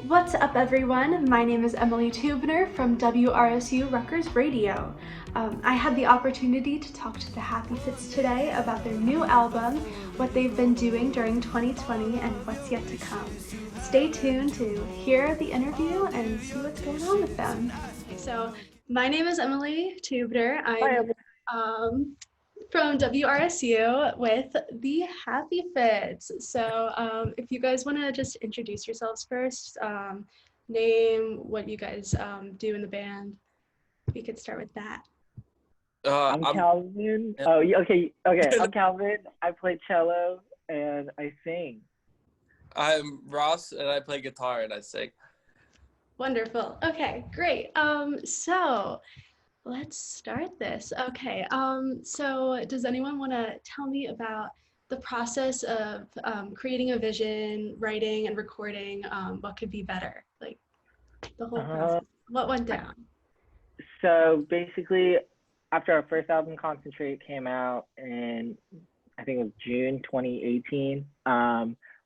What's up, everyone? My name is Emily Teubner from WRSU Rutgers Radio. I had the opportunity to talk to the Happy Fits today about their new album, what they've been doing during 2020, and what's yet to come. Stay tuned to hear the interview and see what's going on with them. So, my name is Emily Teubner. Hi, I'm from WRSU with the Happy Fits. So if you guys want to just introduce yourselves first, name what you guys do in the band, we could start with that. I'm Calvin. Oh, okay. I'm Calvin. I play cello and I sing. I'm Ross, and I play guitar and I sing. Wonderful. Okay, great. So let's start this. Okay, so does anyone want to tell me about the process of creating a vision, writing and recording? What could be better? Like the whole process. What went down? So basically, after our first album, Concentrate, came out in, I think it was June 2018. I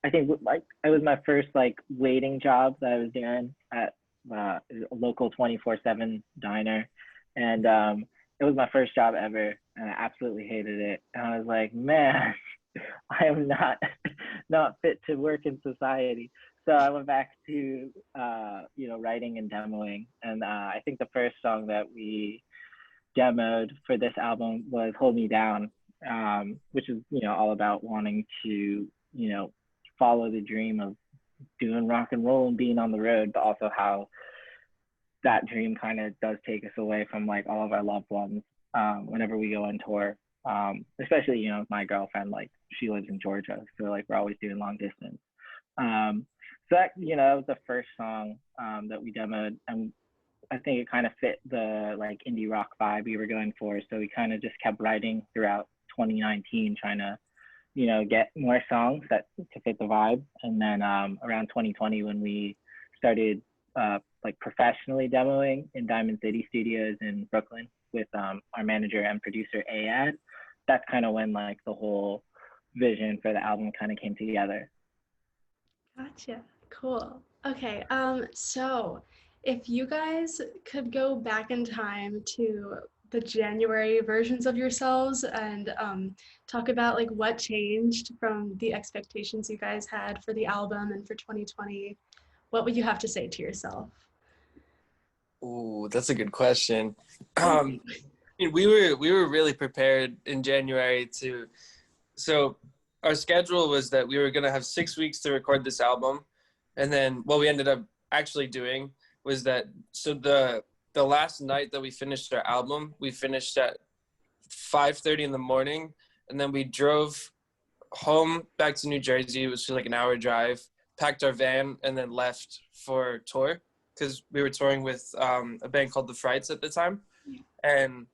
think it was my first waiting job that I was doing at a local 24/7 diner. And it was my first job ever, and I absolutely hated it. And I was like, man, I am not fit to work in society. So I went back to writing and demoing. And I think the first song that we demoed for this album was "Hold Me Down," which is all about wanting to follow the dream of doing rock and roll and being on the road, but also how that dream kind of does take us away from all of our loved ones whenever we go on tour. Especially, my girlfriend, she lives in Georgia, so we're always doing long distance. So that, that was the first song that we demoed, and I think it kind of fit the indie rock vibe we were going for. So we kind of just kept writing throughout 2019, trying to, get more songs to fit the vibe. And then around 2020, when we started professionally demoing in Diamond City Studios in Brooklyn with our manager and producer Ayad, that's kind of when the whole vision for the album kind of came together. Gotcha. Cool. Okay. So if you guys could go back in time to the January versions of yourselves and talk about what changed from the expectations you guys had for the album and for 2020, what would you have to say to yourself? Ooh, that's a good question. We were really prepared in January so our schedule was that we were going to have 6 weeks to record this album. And then what we ended up actually doing was that, so the last night that we finished our album, we finished at 5:30 in the morning. And then we drove home back to New Jersey, which was an hour drive, packed our van, and then left for tour, because we were touring with a band called The Frights at the time. And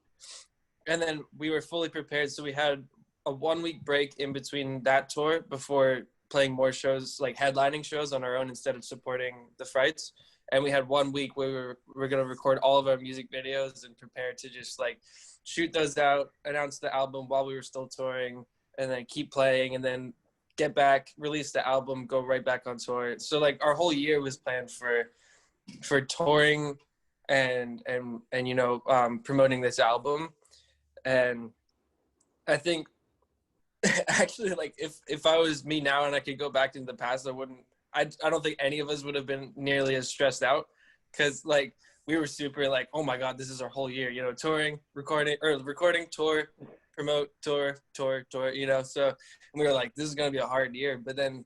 then we were fully prepared. So we had a 1 week break in between that tour before playing more shows, headlining shows on our own instead of supporting The Frights. And we had 1 week where we were going to record all of our music videos and prepare to just shoot those out, announce the album while we were still touring, and then keep playing, and then get back, release the album, go right back on tour. So our whole year was planned for touring and promoting this album. And I think actually if I was me now and I could go back into the past, I don't think any of us would have been nearly as stressed out, because we were super oh my god, this is our whole year, touring, recording, tour, promote, tour, so we were this is going to be a hard year. But then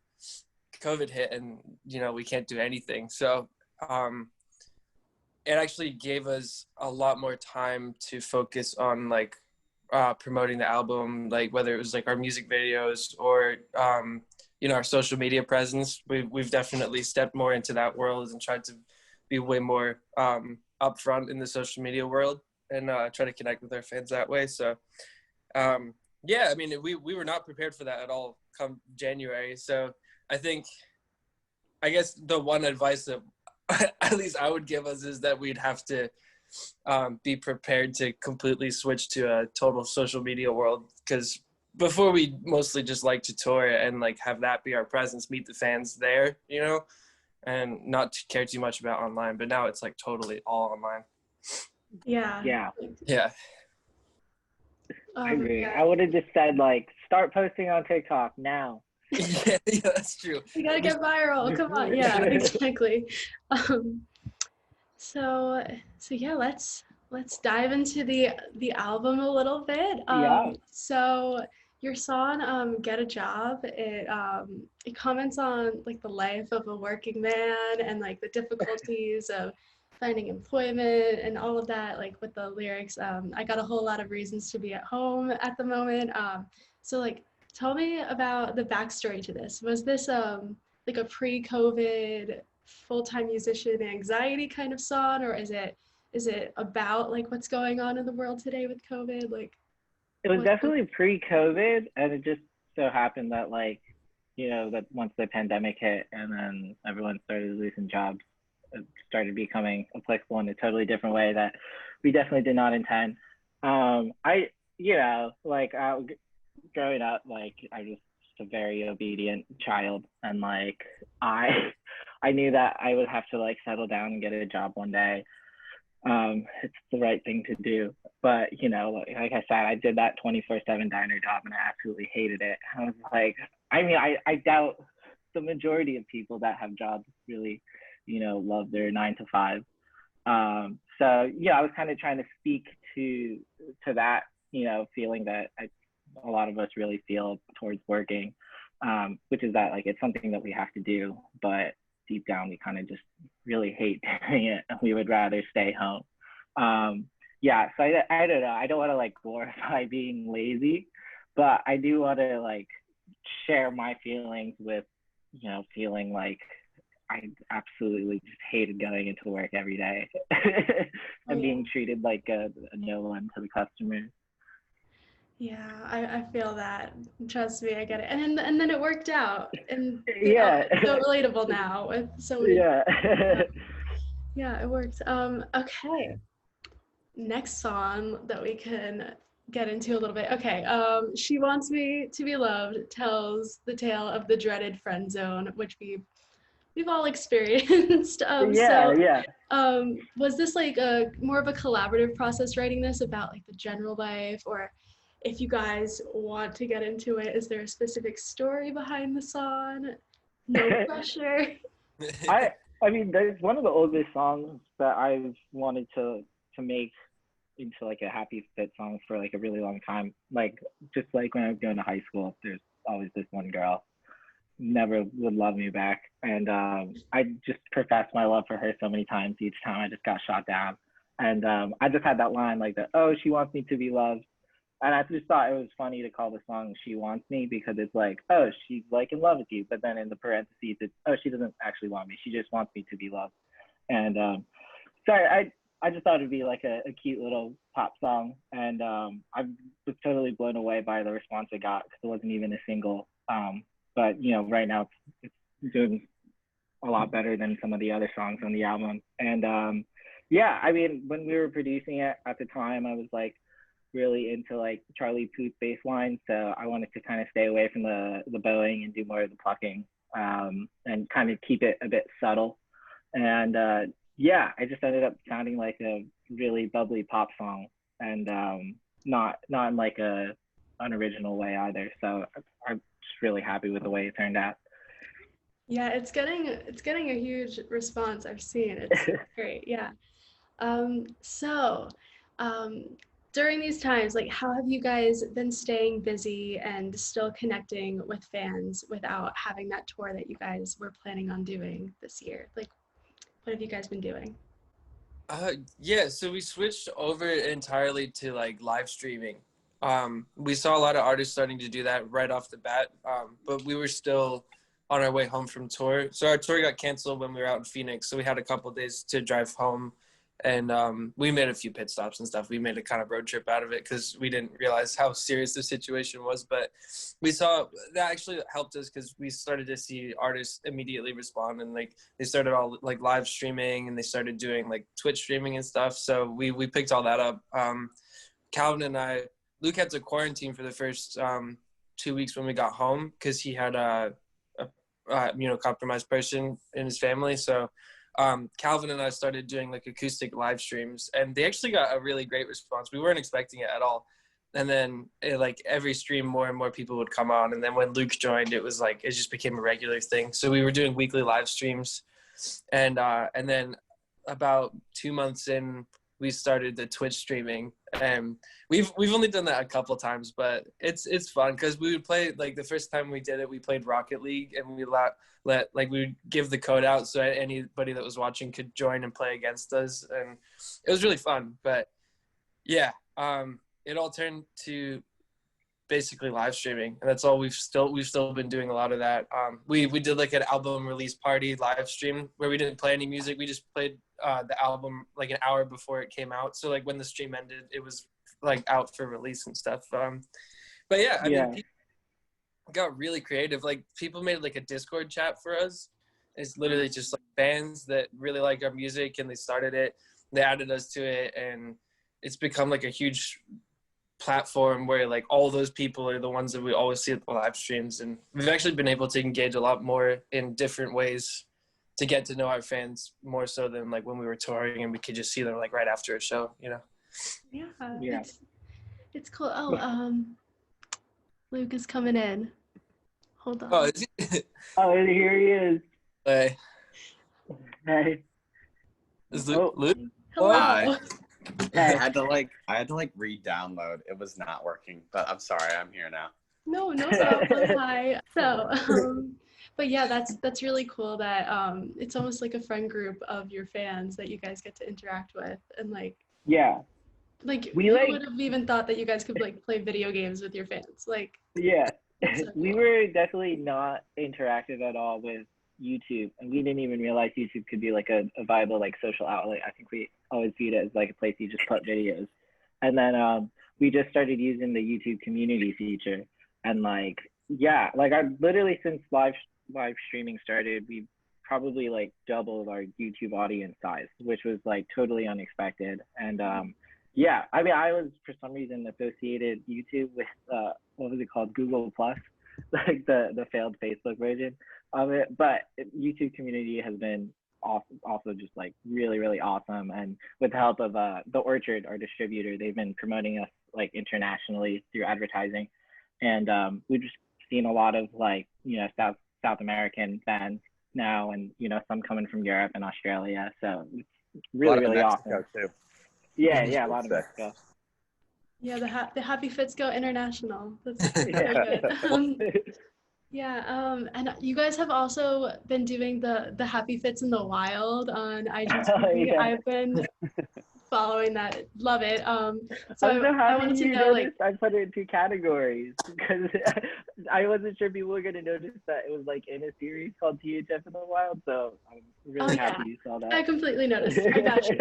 COVID hit and we can't do anything. So it actually gave us a lot more time to focus on promoting the album, whether it was our music videos or our social media presence. We've definitely stepped more into that world and tried to be way more upfront in the social media world and try to connect with our fans that way. So yeah, I mean, we were not prepared for that at all come January. So I guess the one advice that at least I would give us is that we'd have to be prepared to completely switch to a total social media world, because before we mostly just like to tour and have that be our presence, meet the fans there, and not to care too much about online, but now it's like totally all online. Yeah. Yeah. I agree. Yeah. I would have just said like, start posting on TikTok now. Yeah, that's true. We gotta get viral. Come on. Yeah, exactly. Um, so yeah, let's dive into the album a little bit. Yeah. So your song "Get a Job," it comments on like the life of a working man and like the difficulties of finding employment and all of that. Like with the lyrics, I got a whole lot of reasons to be at home at the moment. So like, tell me about the backstory to this. Was this like a pre-COVID full-time musician anxiety kind of song, or is it about like what's going on in the world today with COVID? Like, It was definitely pre-COVID, and it just so happened that like, that once the pandemic hit and then everyone started losing jobs, it started becoming applicable in a totally different way that we definitely did not intend. I, like growing up, like I was just a very obedient child, and like I, I knew that I would have to like settle down and get a job one day. It's the right thing to do. But like I said, I did that 24/7 diner job and I absolutely hated it. I was like, I doubt the majority of people that have jobs really, love their 9 to 5. So yeah, I was kind of trying to speak to that, feeling that a lot of us really feel towards working, which is that like it's something that we have to do, but deep down we kind of just really hate doing it. We would rather stay home. Yeah, so I don't know. I don't want to like glorify being lazy, but I do want to like share my feelings with, feeling like I absolutely just hated going into work every day and being treated like a no one to the customers. Yeah, I feel that. Trust me, I get it. And then it worked out, and Yeah. it's so relatable now with so many. Yeah. Yeah, it worked. Okay. Next song that we can get into a little bit. Okay. She Wants Me to Be Loved tells the tale of the dreaded friend zone, which we've all experienced. Yeah. Was this like a more of a collaborative process writing this about like the general life, or if you guys want to get into it, is there a specific story behind the song? No pressure. I mean, there's one of the oldest songs that I've wanted to make into like a happy fit song for like a really long time. Like just like when I was going to high school, there's always this one girl never would love me back, and I just professed my love for her so many times. Each time I just got shot down, and I just had that line like that. Oh, she wants me to be loved. And I just thought it was funny to call the song "She Wants Me" because it's like, oh, she's like in love with you, but then in the parentheses, it's, oh, she doesn't actually want me. She just wants me to be loved. And so I just thought it'd be like a cute little pop song, and I was totally blown away by the response it got because it wasn't even a single. But right now it's doing a lot better than some of the other songs on the album. And yeah, I mean, when we were producing it at the time, I was like really into like Charlie Puth bass line, so I wanted to kind of stay away from the bowing and do more of the plucking, and kind of keep it a bit subtle. And yeah, I just ended up sounding like a really bubbly pop song, and not in like a unoriginal way either. So I'm just really happy with the way it turned out. Yeah, it's getting a huge response. I've seen it's great. Yeah. So, um, during these times, like, how have you guys been staying busy and still connecting with fans without having that tour that you guys were planning on doing this year? Like, what have you guys been doing? Yeah, so we switched over entirely to like live streaming. We saw a lot of artists starting to do that right off the bat, but we were still on our way home from tour. So our tour got canceled when we were out in Phoenix, so we had a couple days to drive home, and we made a few pit stops and stuff. We made a kind of road trip out of it because we didn't realize how serious the situation was. But we saw that actually helped us because we started to see artists immediately respond, and like they started all like live streaming and they started doing like Twitch streaming and stuff. So we picked all that up. Calvin and Luke had to quarantine for the first 2 weeks when we got home because he had immunocompromised person in his family. So Calvin and I started doing like acoustic live streams, and they actually got a really great response. We weren't expecting it at all. And then like every stream, more and more people would come on. And then when Luke joined, it was like, it just became a regular thing. So we were doing weekly live streams, and then about 2 months in, we started the Twitch streaming, and we've only done that a couple times, but it's fun because we would play, like the first time we did it, we played Rocket League, and we we would give the code out so anybody that was watching could join and play against us, and it was really fun. But yeah, it all turned to basically live streaming, and that's all we've still been doing a lot of that. We did like an album release party live stream where we didn't play any music. We just played the album like an hour before it came out. So like when the stream ended, it was like out for release and stuff. But yeah, I mean, people got really creative. Like people made like a Discord chat for us. It's literally just like fans that really like our music, and they started it. They added us to it, and it's become like a huge platform where like all those people are the ones that we always see at the live streams, and we've actually been able to engage a lot more in different ways to get to know our fans more so than like when we were touring and we could just see them like right after a show, you know. Yeah. It's cool. Luke is coming in. Hold on. Oh, is he? Oh, here he is. Hey. Hey. Is Luke? Luke? Hello. Hi. I had to re-download. It was not working, but I'm sorry, I'm here now. No problem. Hi. So, but yeah, that's really cool that it's almost like a friend group of your fans that you guys get to interact with, and like like we would have even thought that you guys could like play video games with your fans, like so we cool. were definitely not interactive at all with YouTube, and we didn't even realize YouTube could be like a viable like social outlet. I think we always viewed it as like a place you just put videos, and then we just started using the YouTube community feature, and like I literally since live streaming started, we've probably like doubled our YouTube audience size, which was like totally unexpected. And I mean, I was for some reason associated YouTube with what was it called, Google Plus, like the failed Facebook version of it. But YouTube community has been also just like really awesome, and with the help of the Orchard, our distributor, they've been promoting us like internationally through advertising, and we've just seen a lot of like South American fans now, and some coming from Europe and Australia, so it's really awesome too. Yeah, a lot of Mexico. Yeah, the Happy Fits go international. That's so good. And you guys have also been doing the Happy Fits in the Wild on IGTV. I've been following that. Love it. So I wanted to know, like, I put it in 2 categories because I wasn't sure people were gonna notice that it was like in a series called THF in the Wild. So I'm really happy you saw that. I completely noticed. I got you.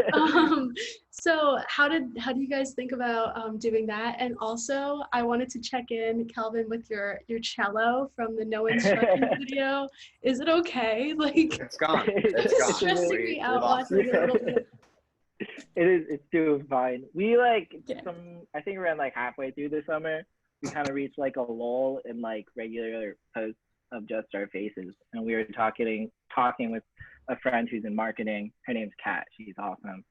So how do you guys think about doing that? And also, I wanted to check in, Calvin, with your cello from the No Instructions video. Is it okay? Like, it's gone. It's gone. Stressing me out watching it a little bit. It's doing fine. We I think around like halfway through the summer, we kind of reached like a lull in like regular posts of just our faces, and we were talking with a friend who's in marketing. Her name's Kat. She's awesome,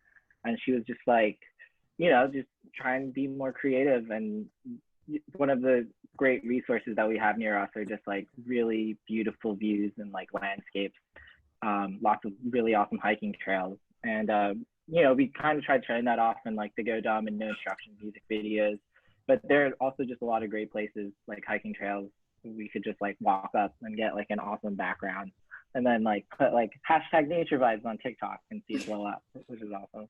and she was just like, just trying to be more creative. And one of the great resources that we have near us are just like really beautiful views and like landscapes, lots of really awesome hiking trails, and we kind of tried showing that off in like the Go Dumb and No Instructions music videos, but there are also just a lot of great places like hiking trails we could just like walk up and get like an awesome background, and then like put like #nature vibes on TikTok and see it blow up, which is awesome.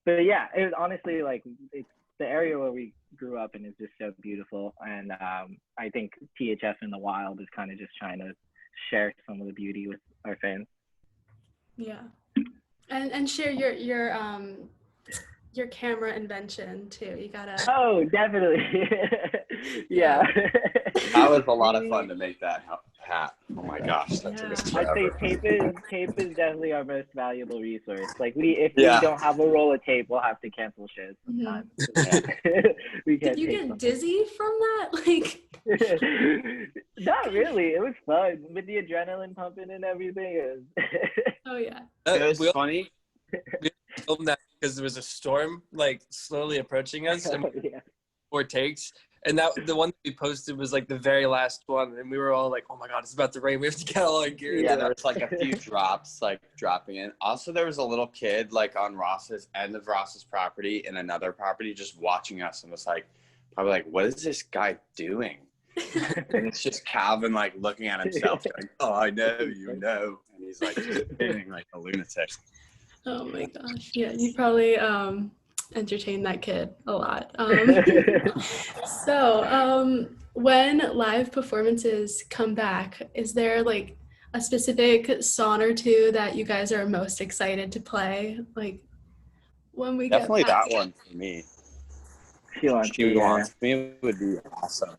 But yeah, it was honestly like, it's the area where we grew up and is just so beautiful, and I think THF in the Wild is kind of just trying to share some of the beauty with our fans. Yeah. And share your camera invention too. You gotta. Oh, definitely. Yeah. That was a lot of fun to make that hat. Oh my my gosh, that took us I'd say forever. tape is definitely our most valuable resource. Like if we Yeah. don't have a roll of tape, we'll have to cancel shows sometimes. We Did can't you take get something. dizzy from that? Like, Not really. It was fun with the adrenaline pumping and everything. oh yeah. It was We funny. filmed that because there was a storm like slowly approaching us, and Yeah. 4 takes. And that the one that we posted was like the very last one, and we were all like, "Oh my god, it's about to rain! We have to get all our gear." Yeah, into there that." was like a few drops like dropping in. Also, there was a little kid like on Ross's end of Ross's property in another property just watching us and was like, probably like, what is this guy doing? And it's just Calvin like looking at himself going, oh, I know, you know. And he's like just being like a lunatic. Oh my gosh. Yeah, you probably entertained that kid a lot. When live performances come back, is there like a specific song or two that you guys are most excited to play? Like when we Definitely get back? that one for me. She wants She me, yeah. Wants Me would be awesome.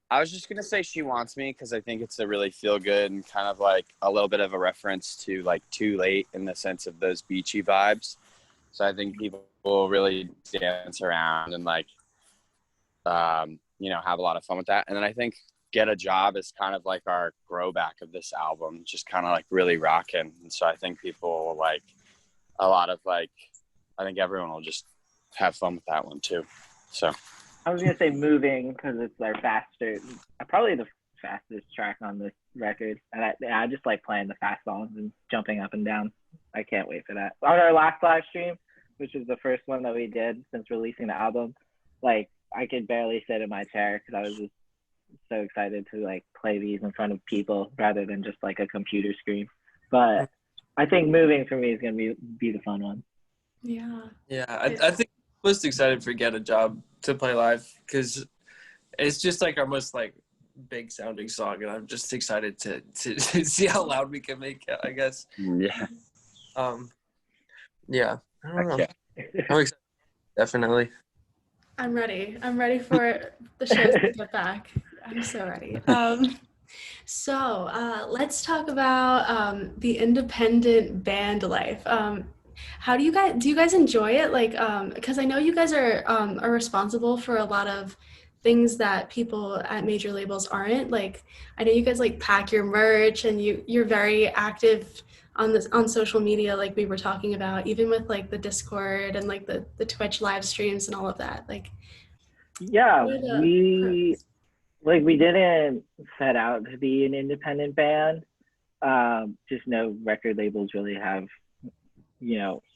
I was just gonna say She Wants Me because I think it's a really feel good and kind of like a little bit of a reference to like Too Late in the sense of those beachy vibes. So I think people will really dance around and like, have a lot of fun with that. And then I think Get a Job is kind of like our grow back of this album, just kind of like really rocking. And so I think people will like a lot of like, I think everyone will just have fun with that one too. So I was gonna say Moving because it's our probably the fastest track on this record, and I just like playing the fast songs and jumping up and down. I can't wait for that. On our last live stream, which is the first one that we did since releasing the album, like I could barely sit in my chair because I was just so excited to like play these in front of people rather than just like a computer screen. But I think Moving for me is gonna be the fun one. Yeah. Yeah, I think I'm most excited for Get a Job to play live because it's just like our most like big sounding song, and I'm just excited to see how loud we can make it, I guess. yeah. Yeah. I don't know. Okay. I'm excited, definitely. I'm ready. I'm ready for the shows to get back. I'm so ready. Let's talk about the independent band life. How do you guys enjoy it? Like, because I know you guys are responsible for a lot of things that people at major labels aren't. Like, I know you guys like pack your merch and you're very active on social media, like we were talking about, even with like the Discord and like the Twitch live streams and all of that. Like, Yeah, what are the we didn't set out to be an independent band. Just no record labels really have,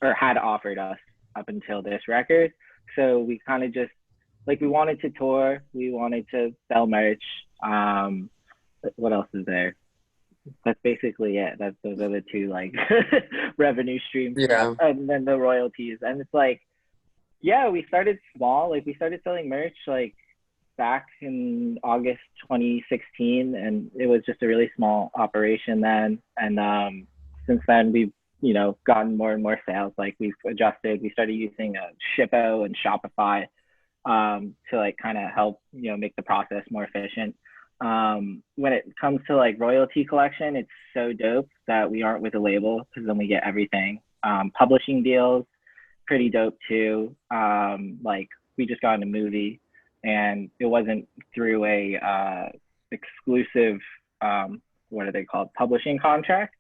or had offered us up until this record. So we kind of just like we wanted to tour, we wanted to sell merch. What else is there? That's basically it. Those are the two like revenue streams. Yeah. And then the royalties. And it's like, yeah, we started small. Like we started selling merch like back in August 2016, and it was just a really small operation then. And since then we've gotten more and more sales. Like we've adjusted. We started using Shippo and Shopify to like kind of help make the process more efficient. When it comes to like royalty collection, it's so dope that we aren't with a label because then we get everything. Publishing deals, pretty dope too. Like we just got in a movie, and it wasn't through a exclusive what are they called, publishing contract.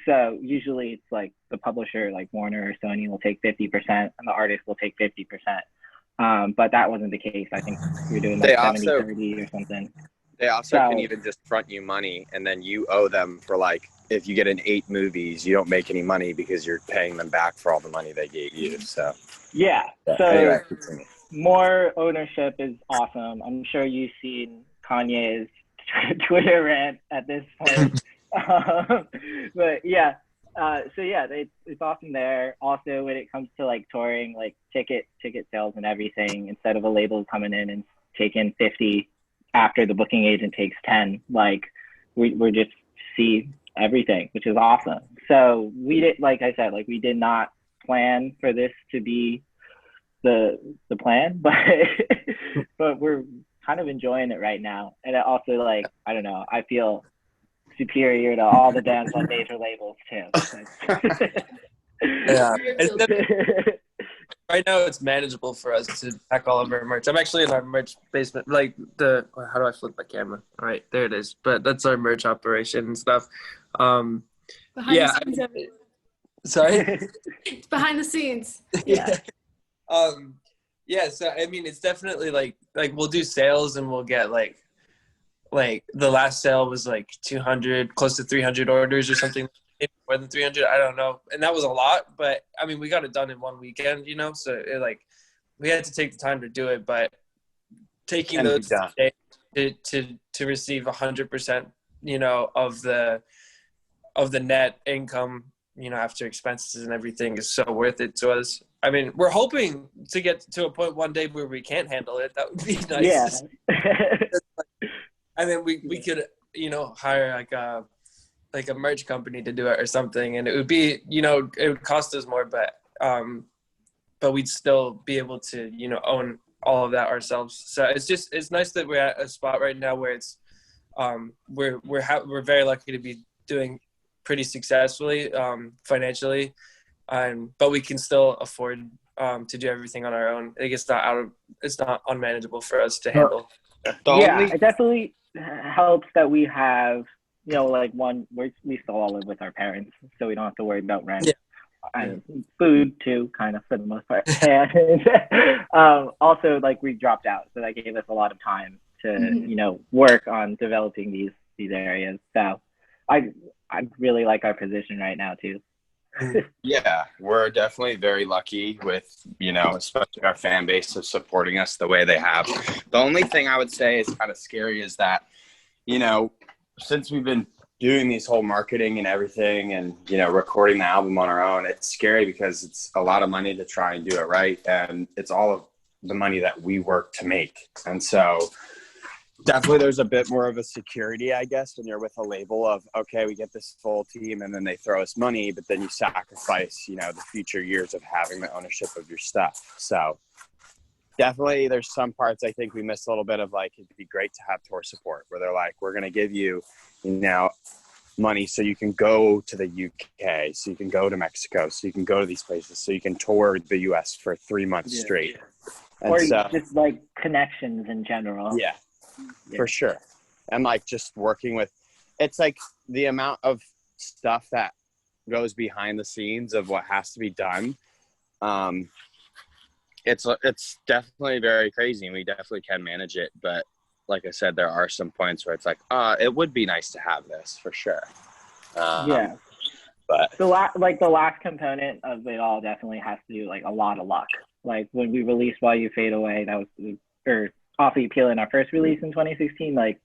So usually it's like the publisher, like Warner or Sony, will take 50% and the artist will take 50%. But that wasn't the case. I think you're doing like 70-30 or something. They also can even just front you money, and then you owe them for like, if you get in 8 movies, you don't make any money because you're paying them back for all the money they gave you. So yeah. So anyway, more ownership is awesome. I'm sure you've seen Kanye's Twitter rant at this point. But yeah, so yeah, it's awesome there. Also, when it comes to like touring, like ticket sales and everything, instead of a label coming in and taking 50 after the booking agent takes 10, like we're just see everything, which is awesome. So we did, like I said, like we did not plan for this to be the plan, but we're kind of enjoying it right now. And it also, like, I don't know, I feel superior to all the bands on major labels too. Yeah. Right now it's manageable for us to pack all of our merch. I'm actually in our merch basement, like how do I flip my camera? All right, there it is. But that's our merch operation and stuff. Behind Yeah. the scenes, everyone. Sorry? It's behind the scenes. Yeah. Yeah, so I mean it's definitely like we'll do sales and we'll get like the last sale was like 200, close to 300 orders or something, maybe more than 300, I don't know. And that was a lot, but I mean, we got it done in one weekend, you know? So we had to take the time to do it, but taking those days to receive 100%, you know, of the net income, you know, after expenses and everything is so worth it to us. I mean, we're hoping to get to a point one day where we can't handle it. That would be nice. Yeah. And then we could, you know, hire like a merch company to do it or something, and it would be, you know, it would cost us more, but we'd still be able to, you know, own all of that ourselves. So it's nice that we're at a spot right now where it's we're very lucky to be doing pretty successfully financially, but we can still afford to do everything on our own. I think it's not unmanageable for us to handle. It definitely helps that we have, you know, like we still all live with our parents, so we don't have to worry about rent and food too, kind of for the most part. And also, like, we dropped out, so that gave us a lot of time to, you know, work on developing these areas. So I really like our position right now too. Yeah, we're definitely very lucky with, you know, especially our fan base of supporting us the way they have. The only thing I would say is kind of scary is that, you know, since we've been doing these whole marketing and everything and, you know, recording the album on our own, it's scary because it's a lot of money to try and do it right. And it's all of the money that we work to make. And so definitely there's a bit more of a security, I guess, when you're with a label of, okay, we get this full team and then they throw us money, but then you sacrifice, you know, the future years of having the ownership of your stuff. So definitely there's some parts I think we miss a little bit of, like, it'd be great to have tour support where they're like, we're going to give you, you know, money so you can go to the UK, so you can go to Mexico, so you can go to these places, so you can tour the US for 3 months straight. And or just like connections in general. Yeah. For sure. And like just working with, it's like the amount of stuff that goes behind the scenes of what has to be done. It's definitely very crazy and we definitely can manage it. But like I said, there are some points where it's like, it would be nice to have this for sure. But the last component of it all definitely has to do like a lot of luck. Like when we released While You Fade Away, that was, or Off the Appeal in our first release in 2016, like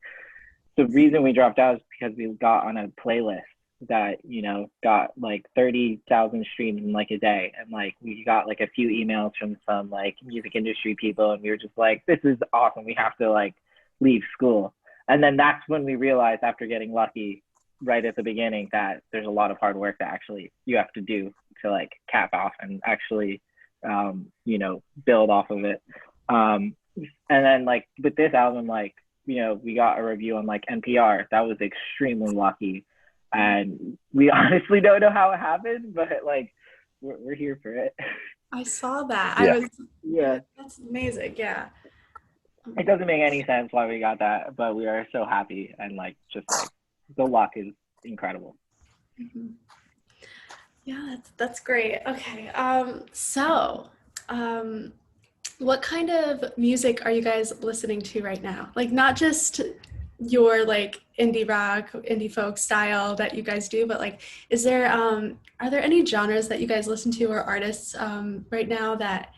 the reason we dropped out is because we got on a playlist that, you know, got like 30,000 streams in like a day. And like we got like a few emails from some like music industry people and we were just like, this is awesome. We have to like leave school. And then that's when we realized, after getting lucky right at the beginning, that there's a lot of hard work that actually you have to do to like cap off and actually, you know, build off of it. And then like with this album, like, you know, we got a review on like NPR. That was extremely lucky. And we honestly don't know how it happened, but like we're here for it. I saw that. That's amazing. Yeah. It doesn't make any sense why we got that, but we are so happy, and like just like the luck is incredible. Yeah, that's great. Okay. What kind of music are you guys listening to right now? Like, not just your like indie rock, indie folk style that you guys do, but like, are there any genres that you guys listen to or artists right now that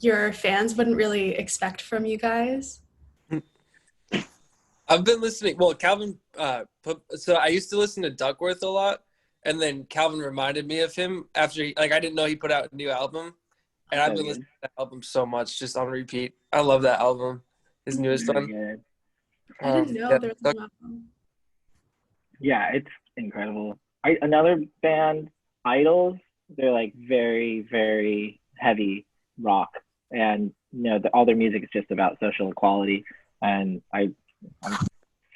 your fans wouldn't really expect from you guys? I've been listening. Well, Calvin, so I used to listen to Duckworth a lot, and then Calvin reminded me of him after, I didn't know he put out a new album, and I've been listening to that album so much, just on repeat. I love that album, his newest one. Good. I didn't know there was an album. Yeah, it's incredible. Another band, Idols, they're like very, very heavy rock, and you know, all their music is just about social equality, and I'm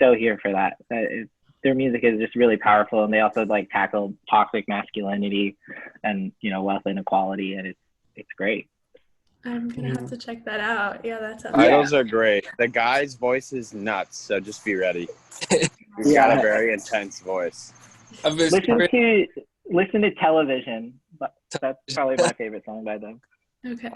so here for that. their music is just really powerful, and they also like tackle toxic masculinity and wealth inequality, and it's great. I'm gonna have to check that out. Yeah, that sounds. Idols are great. The guy's voice is nuts, so just be ready. He's got a very intense voice. Listen to Television. That's probably my favorite song by them. Okay.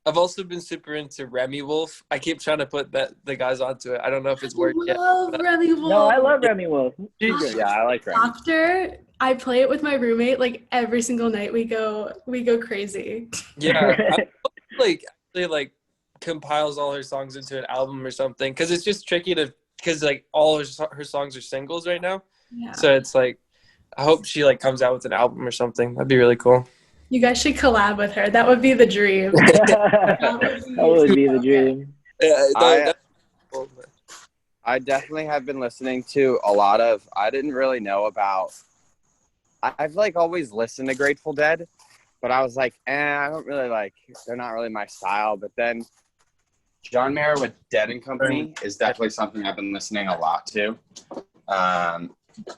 I've also been super into Remy Wolf. I keep trying to put the guys onto it. I don't know if it's worked yet. I love Remy Wolf. No, I love Remy Wolf. Yeah, I like Remy. Doctor, I play it with my roommate like every single night. We go crazy. Yeah, I like compiles all her songs into an album or something, because it's just tricky because like all her songs are singles right now. Yeah. So it's like, I hope she like comes out with an album or something. That'd be really cool. You guys should collab with her. That would be the dream. That would be the dream. Yeah, I definitely have been listening to a lot of. I didn't really know about. I've like always listened to Grateful Dead, but I was like, I don't really like. They're not really my style. But then John Mayer with Dead and Company is definitely something I've been listening a lot to.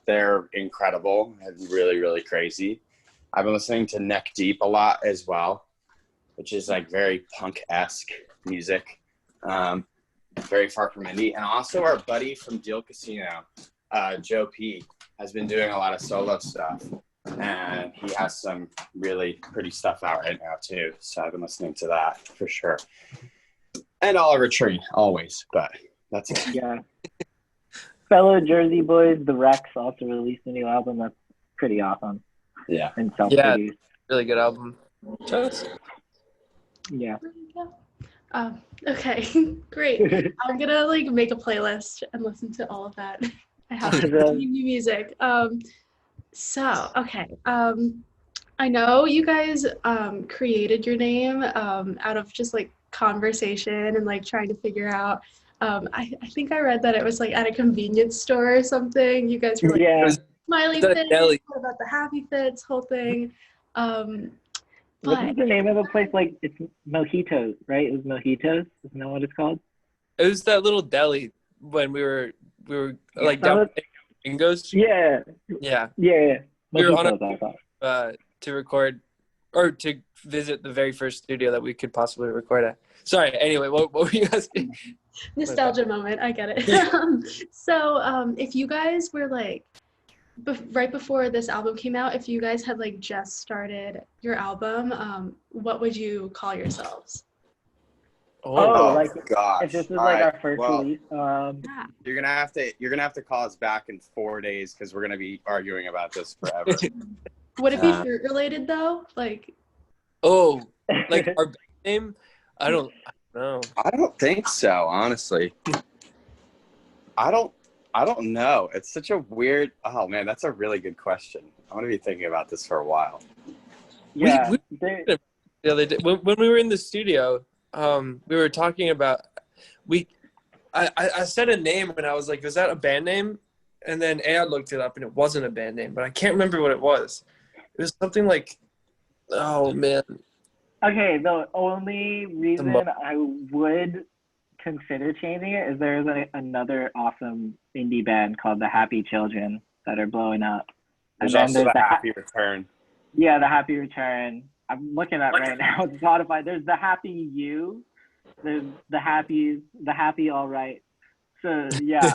They're incredible and really, really crazy. I've been listening to Neck Deep a lot as well, which is like very punk-esque music. Very far from indie. And also our buddy from Deal Casino, Joe P, has been doing a lot of solo stuff. And he has some really pretty stuff out right now too. So I've been listening to that for sure. And Oliver Tree, always, but that's it. Yeah. Fellow Jersey boys, the Rex, also released a new album that's pretty awesome. Yeah. And self-produced. Really good album. Yeah. Okay, great. I'm gonna like make a playlist and listen to all of that. I have new music. Okay. I know you guys created your name out of just like conversation and like trying to figure out. I think I read that it was like at a convenience store or something. You guys were like Smiley Fits, what about the Happy Fits, whole thing. What's the name of the place? Like, it's Mojitos, right? It was Mojitos. Isn't that what it's called? It was that little deli when we were like down Bingo's. Yeah. We were Mojitos, on to record or to visit the very first studio that we could possibly record at. Sorry. Anyway, what were you guys? Nostalgia moment. I get it. So, if you guys were like, right before this album came out, if you guys had like just started your album, what would you call yourselves? Like gosh! if this was like our first release, you're gonna have to call us back in 4 days because we're gonna be arguing about this forever. Would it be fruit related though? Like like our band name? I don't know. I don't think so, honestly. I don't know. It's such a weird. Oh man, that's a really good question. I'm gonna be thinking about this for a while. Yeah. The other day, when we were in the studio, we were talking about I said a name and I was like, "Was that a band name?" And then Aod looked it up and it wasn't a band name, but I can't remember what it was. It was something like, oh man. Okay, the only reason I would consider changing it is there's another awesome indie band called the Happy Children that are blowing up. There's also the Happy Return. Yeah, the Happy Return. I'm looking at right now on Spotify. There's the Happy You. There's the Happy All Right. So yeah,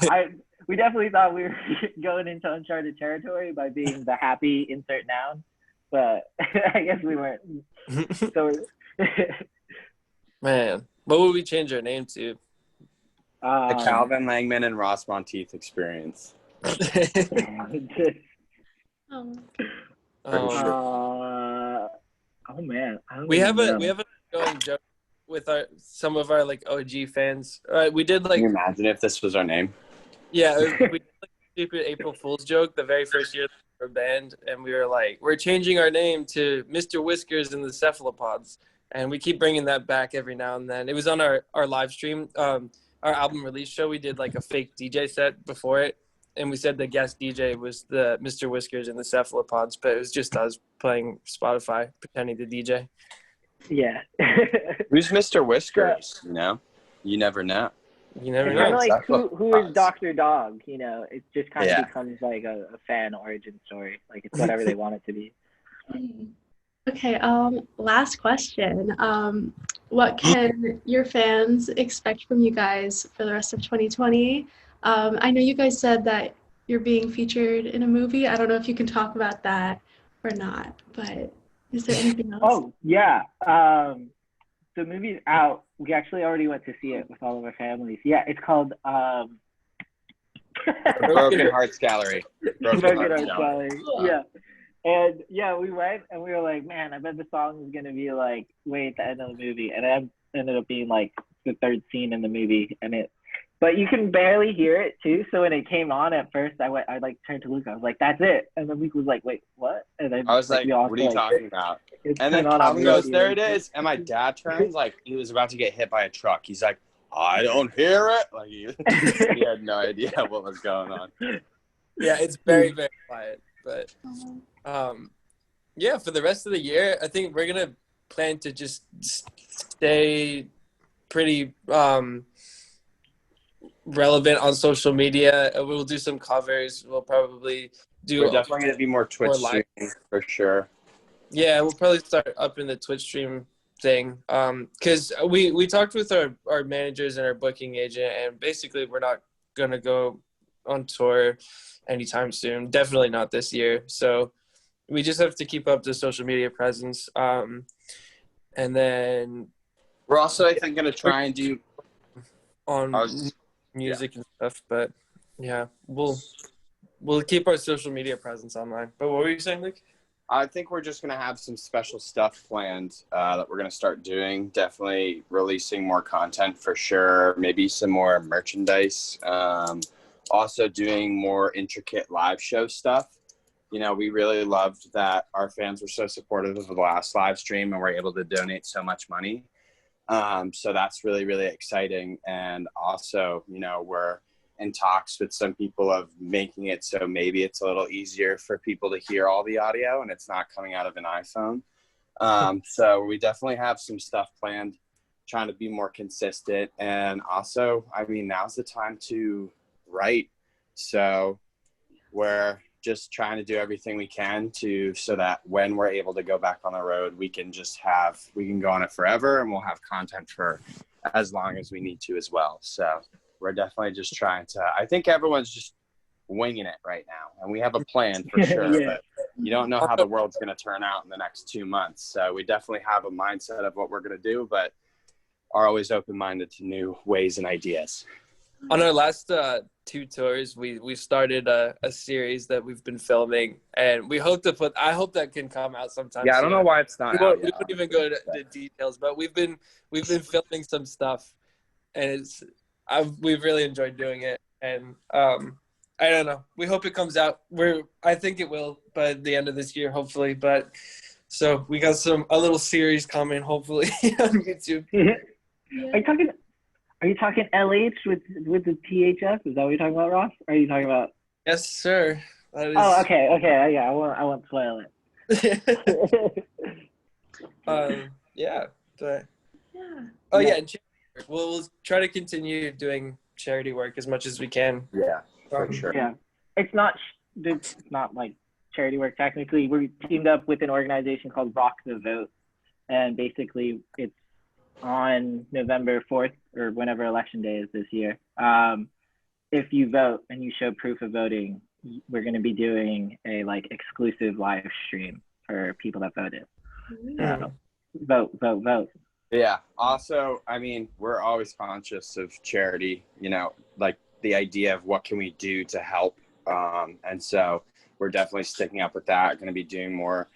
we definitely thought we were going into uncharted territory by being the Happy insert noun, but I guess we weren't. So man, what would we change our name to? The Calvin Langman and Ross Monteith experience. Oh man, we have an ongoing joke with some of our like OG fans. We did like. Can you imagine if this was our name? Yeah, we did like a stupid April Fool's joke the very first year of our band, and we were like, we're changing our name to Mr. Whiskers and the Cephalopods, and we keep bringing that back every now and then. It was on our live stream, our album release show. We did like a fake DJ set before it, and we said the guest DJ was the Mr. Whiskers and the Cephalopods, but it was just us playing Spotify, pretending to DJ. Yeah. Who's Mr. Whiskers? You never know. You never It's kind know. of like That's what who is does. Dr. Dog, you know? It just kind of Yeah. becomes like a fan origin story. Like it's whatever they want it to be. Okay, last question. What can your fans expect from you guys for the rest of 2020? I know you guys said that you're being featured in a movie. I don't know if you can talk about that or not, but is there anything else? Oh, yeah. The movie's out. We actually already went to see it with all of our families. Yeah, it's called Broken Hearts Gallery. Broken Hearts Hearts Gallery. Cool. Yeah. And yeah, we went and we were like, man, I bet the song is gonna be like way at the end of the movie, and it ended up being like the third scene in the movie, but you can barely hear it too. So when it came on at first, I like turned to Luke. I was like, that's it, and then Luke was like, wait, what? And then I was like, we all what are you talking about? And then Calvin goes, there it is. And my dad turns like he was about to get hit by a truck. He's like, I don't hear it. Like he had no idea what was going on. Yeah, it's very, very quiet. But yeah, for the rest of the year, I think we're gonna plan to just stay pretty relevant on social media. We'll do some covers. We'll probably do. We're definitely gonna be more Twitch live streaming for sure. Yeah, we'll probably start up in the Twitch stream thing. Because we talked with our managers and our booking agent, and basically we're not gonna go on tour anytime soon. Definitely not this year. So we just have to keep up the social media presence. And then We're also, I think, gonna try and do on music and stuff. But yeah, we'll keep our social media presence online. But what were you saying, Luke? I think we're just going to have some special stuff planned that we're going to start doing. Definitely releasing more content for sure. Maybe some more merchandise. Also doing more intricate live show stuff. You know, we really loved that our fans were so supportive of the last live stream and were able to donate so much money. So that's really, really exciting. And also, you know, we're in talks with some people of making it so maybe it's a little easier for people to hear all the audio and it's not coming out of an iPhone. So we definitely have some stuff planned, trying to be more consistent. And also, I mean, now's the time to write. So we're just trying to do everything we can so that when we're able to go back on the road, we can go on it forever and we'll have content for as long as we need to as well. So we're definitely just trying to, I think everyone's just winging it right now. And we have a plan for sure, Yeah. but you don't know how the world's going to turn out in the next 2 months. So we definitely have a mindset of what we're going to do, but are always open-minded to new ways and ideas. On our last 2 tours, we started a series that we've been filming, and we hope I hope that can come out sometime. Yeah, I don't know why it's not. We won't even go to the details, but we've been filming some stuff, and we've really enjoyed doing it, and I don't know. We hope it comes out. I think it will by the end of this year, hopefully. But so we got a little series coming, hopefully on YouTube. Yeah. Are you talking LH with the THF? Is that what you're talking about, Ross? Or are you talking about? Yes, sir. That is... Oh, okay. Yeah, I won't spoil it. Yeah, but Yeah. oh yeah, and charity work. We'll try to continue doing charity work as much as we can. Yeah, for sure. Yeah, it's not like charity work technically. We teamed up with an organization called Rock the Vote, and basically it's on November 4th or whenever election day is this year. If you vote and you show proof of voting, we're going to be doing a like exclusive live stream for people that voted. So, vote. Yeah. Also, I mean, we're always conscious of charity, you know, like the idea of what can we do to help. And so we're definitely sticking up with that. Going to be doing more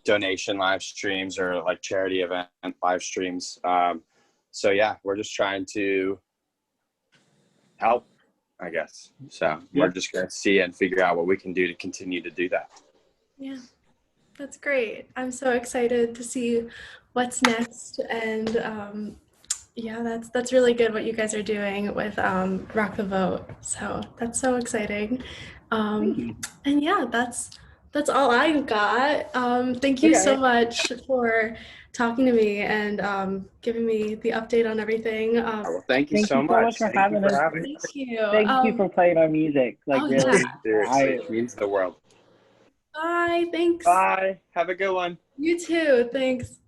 donation live streams or like charity event live streams. So yeah, we're just trying to help, I guess. So we're just going to see and figure out what we can do to continue to do that. Yeah, that's great. I'm so excited to see what's next. And yeah, that's really good what you guys are doing with Rock the Vote. So that's so exciting. And yeah, that's That's all I got. Thank you so much for talking to me and giving me the update on everything. Well, thank you Thank so you so much much. for Thank you having for us. having Thank us. you. Thank you for playing our music. Like Oh, really, yeah. Seriously, it means the world. Bye. Thanks. Bye. Have a good one. You too. Thanks.